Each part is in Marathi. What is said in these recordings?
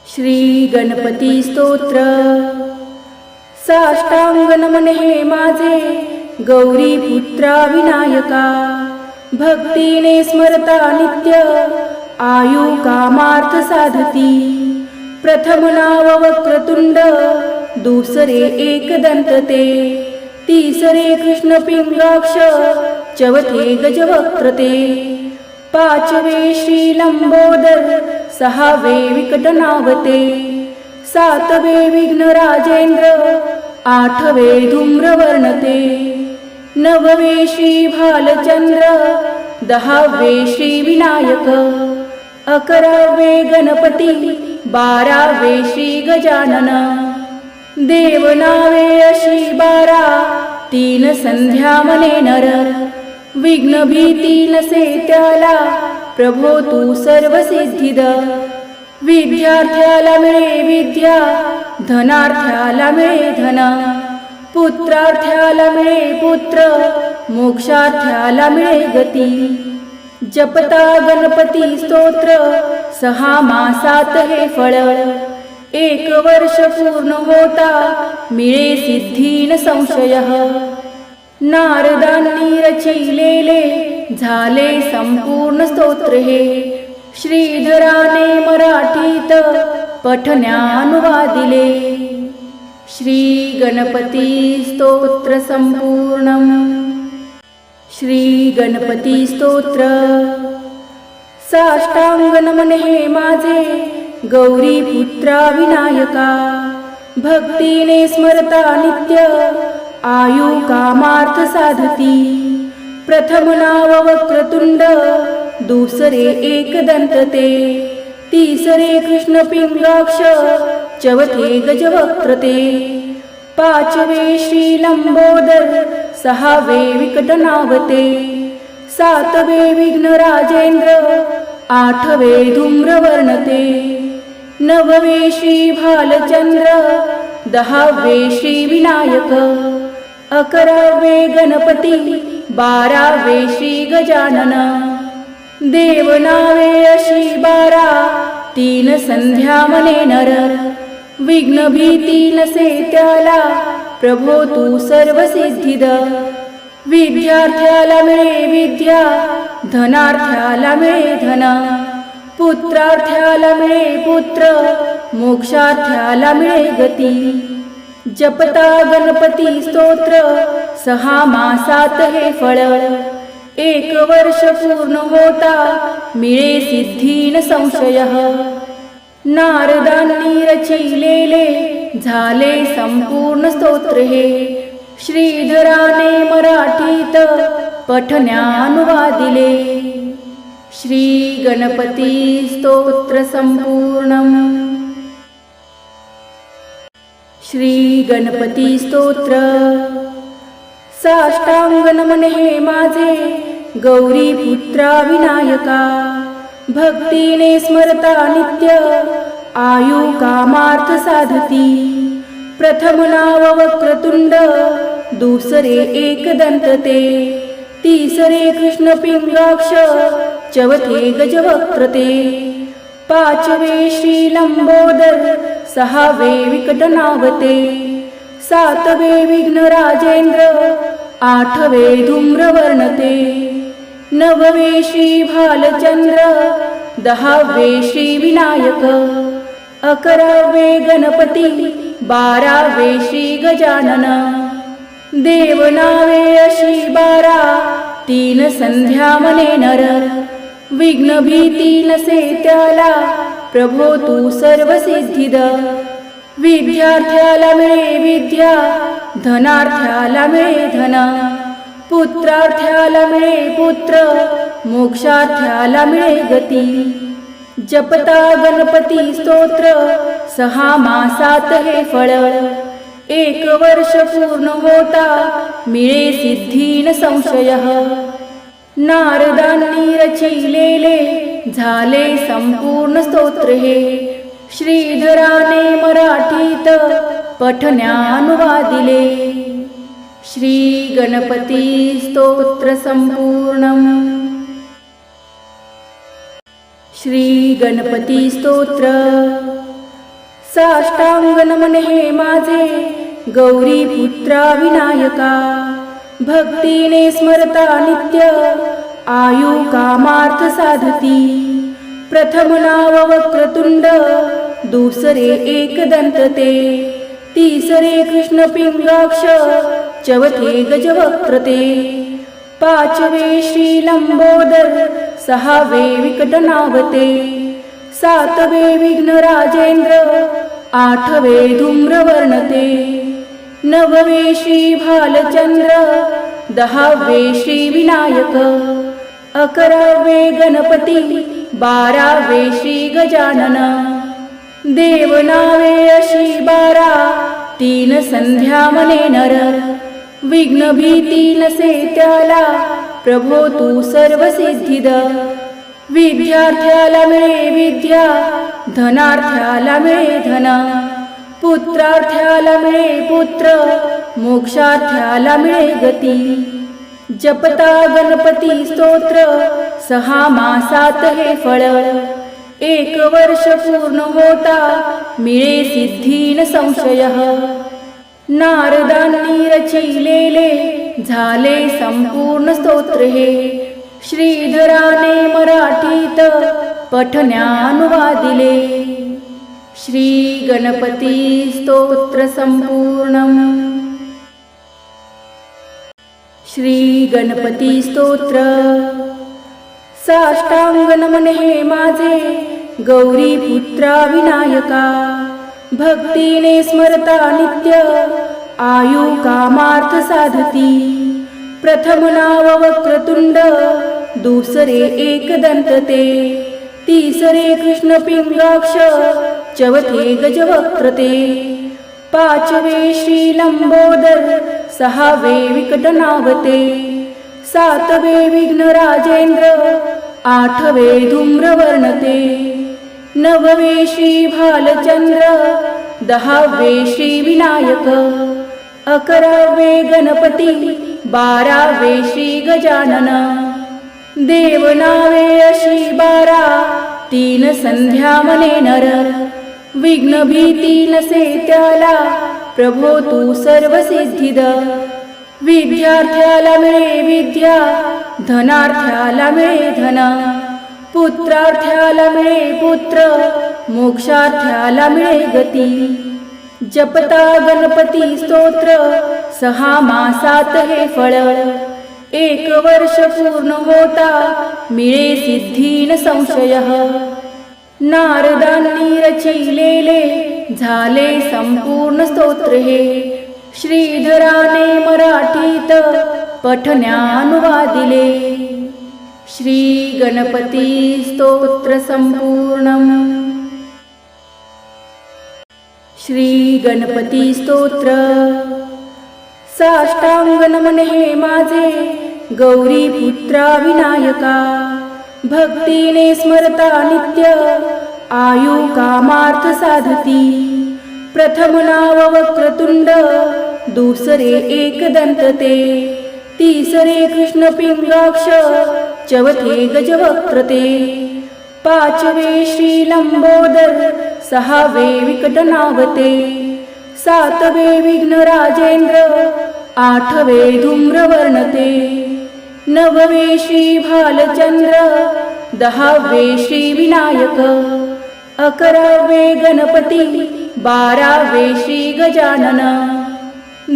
श्री गणपती स्तोत्र। साष्टांग नमन हे माझे गौरी पुत्रा विनायका, भक्तीने स्मरता नित्य आयु कामार्थ साधती। प्रथम नाव वक्रतुंड, दुसरे एकदंत ते, तिसरे कृष्ण पिंगाक्ष, चौथे गजवक्त्र ते, पाचवे श्री लंबोदर, सहावे विकटनावते, सातवे विघ्न राजेंद्र, आठवे धूम्रवर्ण ते, नववे श्री भालचंद्र, दहावे श्री विनायक, अकरावे गणपती, बारावे श्री गजानन। देवनावे अशी 12, 3 संध्या मने नर, विघ्न भीती नसे त्याला, प्रभो तू सर्व सिद्धिद। विद्यार्थ्याला मिळे विद्या, धनार्थ्याला मिळे धन, पुत्रार्थ्याला मिळे पुत्र, मोक्षार्थ्याला मिळे गती। जपता गणपती स्तोत्र, 6 मासात हे फळ, 1 वर्ष पूर्ण होता मिळे सिद्धी न संशय। नारदांनी रचिलेले झाले संपूर्ण स्तोत्र हे, श्रीधराने मराठीत पठण्यानुवादिले। श्री गणपती स्तोत्र संपूर्णम। श्री गणपती स्तोत्र। साष्टांग नमन हे माझे गौरी पुत्रा विनायका, भक्तीने स्मरता नित्य आयु कामार्थ साधती। प्रथम नाव वक्रतुंड, दुसरे एकदंत ते, तिसरे कृष्ण पिंगाक्ष, चौथे गजवक्त्र ते, पाचवे श्री लंबोदर, सहावे विकटनावते, सातवे विघ्न राजेंद्र, आठवे धूम्रवर्ण ते, नववे श्री भालचंद्र, दहावे श्री विनायक, अकरावे गणपती, 12वे श्री गजानन। देवनावे अशी 12, 3 संध्या मने नर, विघ्न भीती नसे त्याला, प्रभो तू सर्व सिद्धिद। विद्यार्थ्याला मिळे विद्या, धनार्थ्याला मिळे धन, पुत्रार्थ्याला मिळे पुत्र, मोक्षार्थ्याला मिळे गती। जपता गणपती स्तोत्र, 6 मासात हे फळ, 1 वर्ष पूर्ण होता मिळे सिद्धी न संशय। नारदांनी रचिलेले झाले संपूर्ण स्तोत्र हे, श्रीधराने मराठीत पठण्यानुवादिले। श्री गणपती स्तोत्र संपूर्णम। श्री गणपती स्तोत्र। साष्टांग नमन हे माझे गौरी पुत्रा विनायका, भक्तीने स्मरता नित्य आयु कामार्थ साधती। प्रथम नाव वक्रतुंड, दुसरे एकदंत ते, तिसरे कृष्ण पिंगाक्ष, चौथे गजवक्त्र ते, पाचवे श्री लंबोदर, सहावे विकटनावते, सातवे विघ्न राजेंद्र, आठवे धूम्रवर्ण ते, नववे श्री भालचंद्र, 10वे श्री विनायक, अकरावे गणपती, 12वे श्री गजानन। देवनावे अशी 12, 3 संध्या मने नर, विघ्न भीती नसे त्याला, प्रभो तू सर्व सिद्धिद। विद्यार्थ्याला मिळे विद्या, धनार्थ्याला मिळे धन, पुत्रार्थ्याला मिळे पुत्र, मोक्षार्थ्याला मिळे गती। जपता गणपती स्तोत्र, 6 मासात हे फळ, 1 वर्ष पूर्ण होता मिळे सिद्धी न संशय। नारदांनी रचिलेले झाले संपूर्ण स्तोत्र हे, श्रीधराने मराठीत पठण्यानुवादिले। श्री गणपती स्तोत्र संपूर्णम। श्री गणपती स्तोत्र। साष्टांग नमन हे माझे गौरी पुत्रा विनायका. भक्तीने स्मरता नित्य आयु कामार्थ साधती. प्रथम नाव वक्रतुंड दुसरे एकदंत ते. तिसरे कृष्ण पिंगाक्ष चौथे गजवक्त्र ते. पाचवे श्री लंबोदर सहावे विकट नावते. सातवे विघ्न राजेंद्र आठवे धूम्रवर्ण ते. नववे श्री भालचंद्र दहावे श्री विनायक. अकरावे गणपती बारावे श्री गजानन. देवनावे अशी 12 तीन संध्या मने नर. विघ्न भीती नसे त्याला प्रभो तू सर्व सिद्धिद. विद्यार्थ्याला मिळे विद्या धनार्थ्याला मिळे धन. पुत्रार्थ्याला मिळे पुत्र मोक्षार्थ्याला मिळे गती. जपता गणपती स्तोत्र 6 मासात हे फळ. 1 वर्ष पूर्ण होता मिळे सिद्धी न संशय. नारदांनी रचिलेले झाले संपूर्ण स्तोत्र हे. श्रीधराने मराठीत पठण्यानुवादिले. श्री गणपती स्तोत्र संपूर्णम. श्री गणपती स्तोत्र. साष्टांग नमन हे माझे गौरी पुत्रा विनायका. भक्तीने स्मरता नित्य आयु कामार्थ साधती. प्रथम नाव वक्रतुंड दुसरे एकदंत ते. तिसरे कृष्ण पिंगाक्ष चौथे गजवक्त्र ते. पाचवे श्री लंबोदर सहावे विकट नावते. सातवे विघ्न राजेंद्र आठवे धूम्रवर्ण ते. नववे श्री भालचंद्र दहावे श्री विनायक. अकरावे गणपती बारावे श्री गजानन. देवनावे अशी 12 तीन संध्या मने नर. विघ्न भीती नसे त्याला प्रभो तू सर्व सिद्धिद. विद्यार्थ्याला मिळे विद्या धनार्थ्याला मिळे धन. पुत्रार्थ्याला मिळे पुत्र मोक्षार्थ्याला मिळे गती. जपता गणपती स्तोत्र 6 मासात हे फळ. 1 वर्ष पूर्ण होता मिळे सिद्धी न संशय. नारदांनी रचिलेले झाले संपूर्ण स्तोत्र हे. श्रीधराने मराठीत पठण्यानुवादिले. श्री गणपती स्तोत्र संपूर्णम. श्री गणपती स्तोत्र. साष्टांग नमन हे माझे गौरी पुत्रा विनायका. भक्तीने स्मरता नित्य आयु कामार्थ साधती. प्रथम नाव वक्रतुंड दुसरे एकदंत ते. तिसरे कृष्ण पिंगाक्ष चौथे गजवक्त्र ते. पाचवे श्री लंबोदर सहावे विकट नावते. सातवे विघ्न राजेंद्र आठवे धूम्रवर्ण ते. नववे श्री भालचंद्र दहावे श्री विनायक. अकरावे गणपती बारावे श्री गजानन.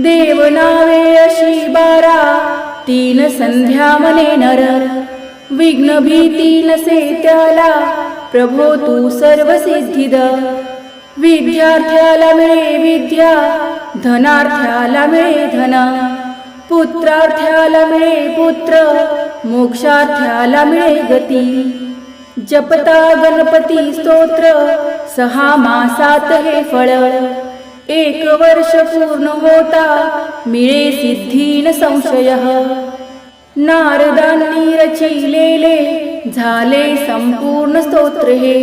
देवनावे अशी 12 तीन संध्या मने नर. विघ्न भीती नसे त्याला प्रभो तू सर्व सिद्धिद. विद्यार्थ्याला मिळे विद्या धनार्थ्याला मिळे धन. पुत्रार्थ्याला मिळे पुत्र मोक्षार्थ्याला मिळे गती. जपता गणपती स्तोत्र 6 मासात हे फळ. 1 वर्ष पूर्ण होता मिळे सिद्धी न संशय. नारदांनी रचिलेले झाले संपूर्ण स्तोत्र हे.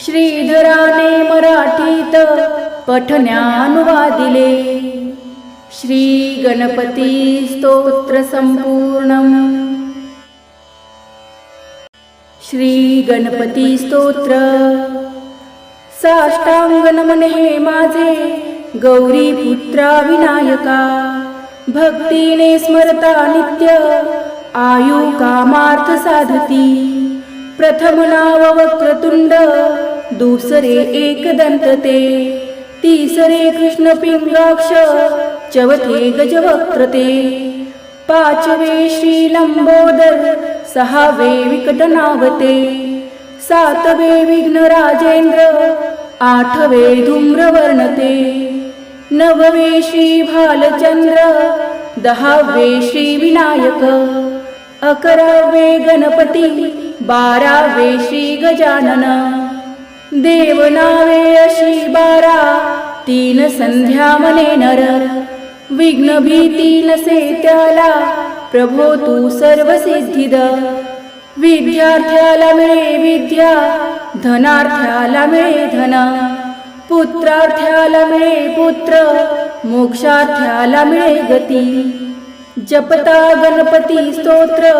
श्रीधराने मराठीत पठण्यानुवादिले. श्री गणपती स्तोत्र संपूर्णम. श्री गणपती स्तोत्र. साष्टांग नमन हे माझे गौरी पुत्रा विनायका, भक्तीने स्मरता नित्य आयु कामार्थ साधती. प्रथम नाव वक्रतुंड, दुसरे एकदंत ते, तिसरे कृष्ण पिंगाक्ष, चौथे गजवक्त्र ते, पाचवे श्री लंबोदर, सहावे विकट नावते, सातवे विघ्न राजेंद्र, आठवे धूम्रवर्ण ते, नववे श्री भालचंद्र, दहावे श्री विनायक, अकरावे गणपती, बारावे श्री गजानन. देवनावे अशी 12, 3 संध्या मने नर, विघ्न भीती नसे त्याला, प्रभो तू सर्व सिद्धिद. विद्यार्थ्याला मिळे विद्या, धनार्थ्याला मिळे धन, पुत्रार्थ्याला मिळे पुत्र, मोक्षार्थ्याला मिळे गती. जपता गणपती स्तोत्र,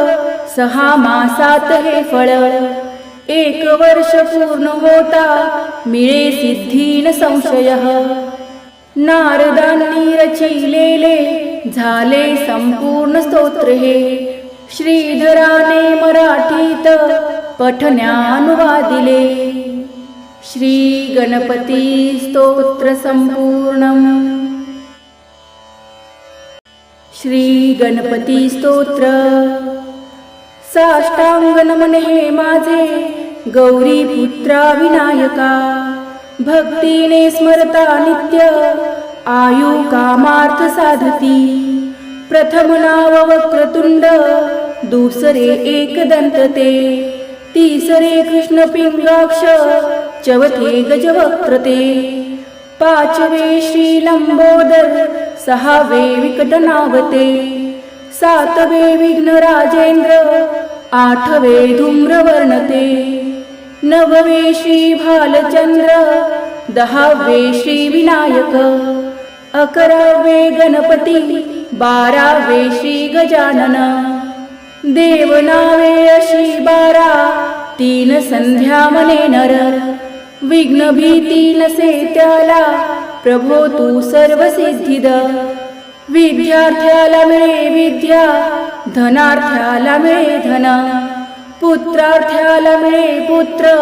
6 मासात हे फळ, 1 वर्ष पूर्ण होता मिळे सिद्धी न संशय. नारदांनी रचिलेले झाले संपूर्ण स्तोत्र हे, श्रीधराने मराठीत पठण्यानुवादिले. श्री गणपती स्तोत्र संपूर्णम. श्री गणपती स्तोत्र. साष्टांग नमन हे माझे गौरी पुत्रा विनायका, भक्तीने स्मरता नित्य आयु कामार्थ साधती. प्रथम नाव वक्रतुंड, दुसरे एकदंत ते, तिसरे कृष्ण पिंगाक्ष, चौथे गजवक्त्र ते, पाचवे श्री लंबोदर, सहावे विकट नावते, सातवे विघ्न राजेंद्र, आठवे धूम्रवर्ण ते, नववे श्री भालचंद्र, दहावे श्री विनायक, अकरावे गणपती, बारावे श्री गजानन. देवनावे अशी 12, 3 संध्या मने नर, विघ्न भीती नसे त्याला, प्रभो तू सर्व सिद्धिद. विद्यार्थ्याला मिळे विद्या, धनार्थ्याला मिळे धन, पुत्रार्थ्याला मिळे पुत्र,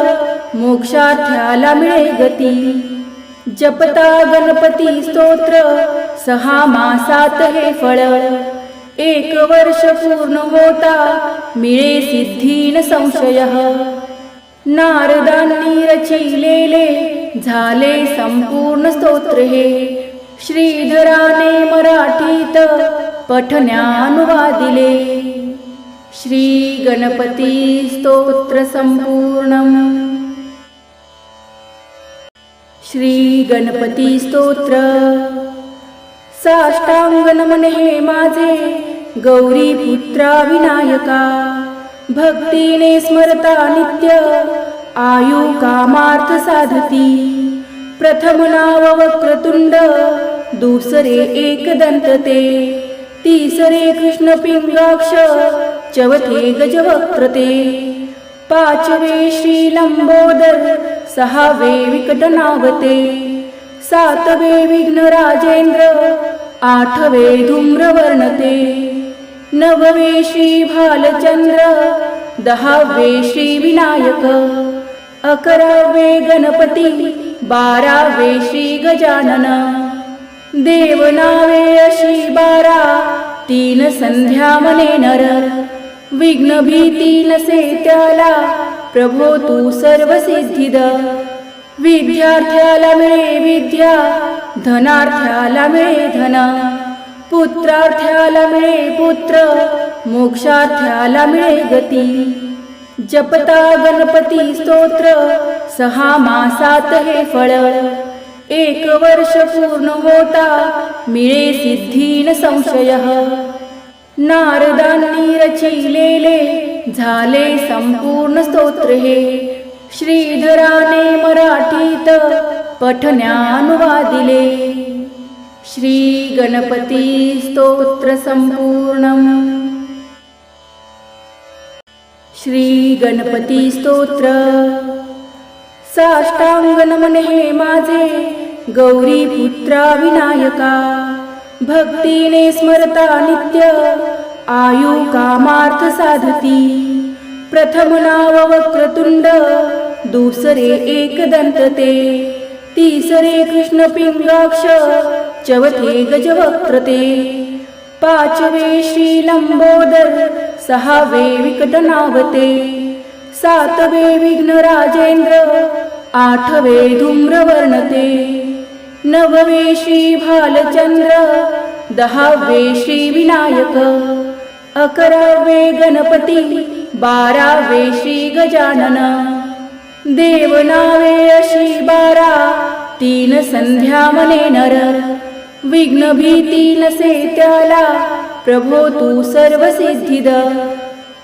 मोक्षार्थ्याला मिळे गती. जपता गणपती स्तोत्र, 6 मासात हे फळ, 1 वर्ष पूर्ण होता मिळे सिद्धी न संशय. नारदांनी रचिलेले झाले संपूर्ण स्तोत्र हे, श्रीधराने मराठीत पठण्यानुवादिले. श्री गणपती स्तोत्र संपूर्णम. श्री गणपती स्तोत्र. साष्टांग नमन हे माझे गौरी पुत्रा विनायका, भक्तीने स्मरता नित्य आयु कामार्थ साधती. प्रथम नाव वक्रतुंड, दुसरे एकदंत ते, तिसरे कृष्ण पिंगाक्ष, चौथे गजवक्त्र ते, पाचवे श्री लंबोदर, सहावे विकट नावते, सातवे विघ्न राजेंद्र, आठवे धूम्रवर्ण ते, नववे श्री भालचंद्र, दहावे श्री विनायक, अकरावे गणपती, बारावे श्री गजानन. देवनावे अशी 12, 3 संध्या मने नर, विघ्न भीती नसे त्याला, प्रभो तू सर्व सिद्धिद. विद्यार्थ्याला मिळे विद्या, धनार्थ्याला मिळे धन, पुत्रार्थ्याला मिळे पुत्र, मोक्षार्थ्याला मिळे गती. जपता गणपती स्तोत्र, 6 मासात हे फळ, 1 वर्ष पूर्ण होता मिळे सिद्धी न संशय. नारदांनी रचिलेले झाले संपूर्ण स्तोत्र हे, श्रीधराने मराठीत पठण्यानुवादिले. श्री गणपती स्तोत्र संपूर्णम. श्री गणपती स्तोत्र. साष्टांग नमन हे माझे गौरी पुत्रा विनायका, भक्तीने स्मरता नित्य आयु कामार्थ साधती. प्रथम नाव वक्रतुंड, दुसरे एकदंत ते, तिसरे कृष्ण पिंगाक्ष, चौथे गजवक्त्र ते, पाचवे श्री लंबोदर, सहावे विकट नावते, सातवे विघ्न राजेंद्र, आठवे धूम्रवर्ण ते, नववे श्री भालचंद्र, दहावे श्री विनायक, अकरावे गणपती, बारावे श्री गजानन. देवनावे अशी 12, 3 संध्या मने नर, विघ्न भीती नसे त्याला, प्रभो तू सर्व सिद्धिद.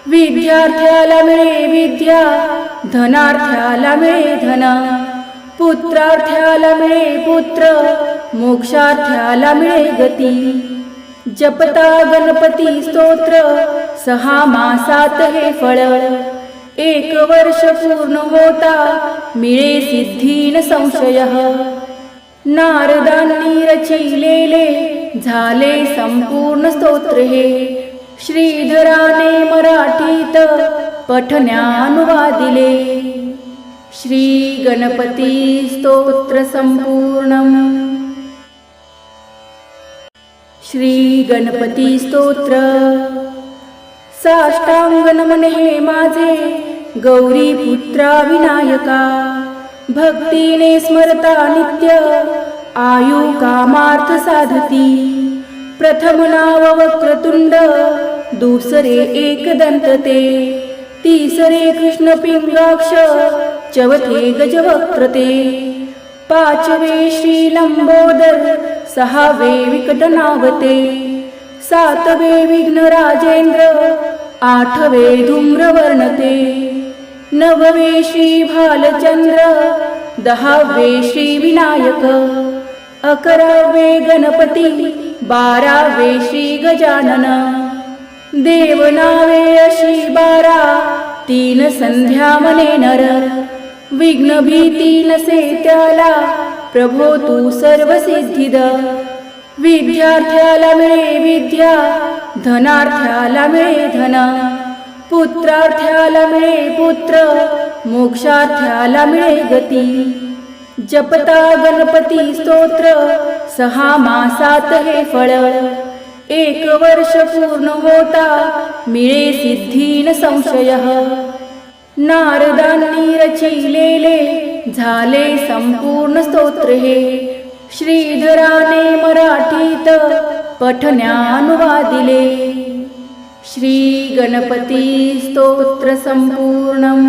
विद्यार्थ्याला मिळे विद्या, धनार्थ्याला मिळे धन, पुत्रार्थ्याला मिळे पुत्र, मोक्षार्थ्याला मिळे गती. जपता गणपती स्तोत्र, 6 मासात हे फळ, 1 वर्ष पूर्ण होता मिळे सिद्धी न संशय. नारदांनी रचिलेले झाले संपूर्ण स्तोत्र हे, श्रीधराने मराठीत पठण्यानुवादिले. श्री गणपती स्तोत्र संपूर्णम. श्री गणपती स्तोत्र. साष्टांग नमन हे माझे गौरी पुत्रा विनायका, भक्तीने स्मरता नित्य आयु कामार्थ साधती. प्रथम नाव वक्रतुंड, दुसरे एकदंत ते, तिसरे कृष्ण पिंगाक्ष, चौथे गजवक्त्र ते, पाचवे श्री लंबोदर, सहावे विकट नावते, सातवे विघ्न राजेंद्र, आठवे धूम्रवर्ण ते, नववे श्री भालचंद्र, दहावे श्री विनायक, अकरावे गणपती, बारावे श्री गजानन. देवनावे अशी 12, 3 संध्या मने नर, विघ्न भीती नसे त्याला, प्रभो तू सर्व सिद्धिद. विद्यार्थ्याला मिळे विद्या, धनार्थ्याला मिळे धन, पुत्रार्थ्याला मिळे पुत्र, मोक्षार्थ्याला मिळे गती. जपता गणपती स्तोत्र, 6 मासात हे फळ, 1 वर्ष पूर्ण होता मिळे सिद्धी न संशय. नारदांनी रचिलेले झाले संपूर्ण स्तोत्र हे, श्रीधराने मराठीत पठण्यानुवादिले. श्री गणपती स्तोत्र संपूर्णम.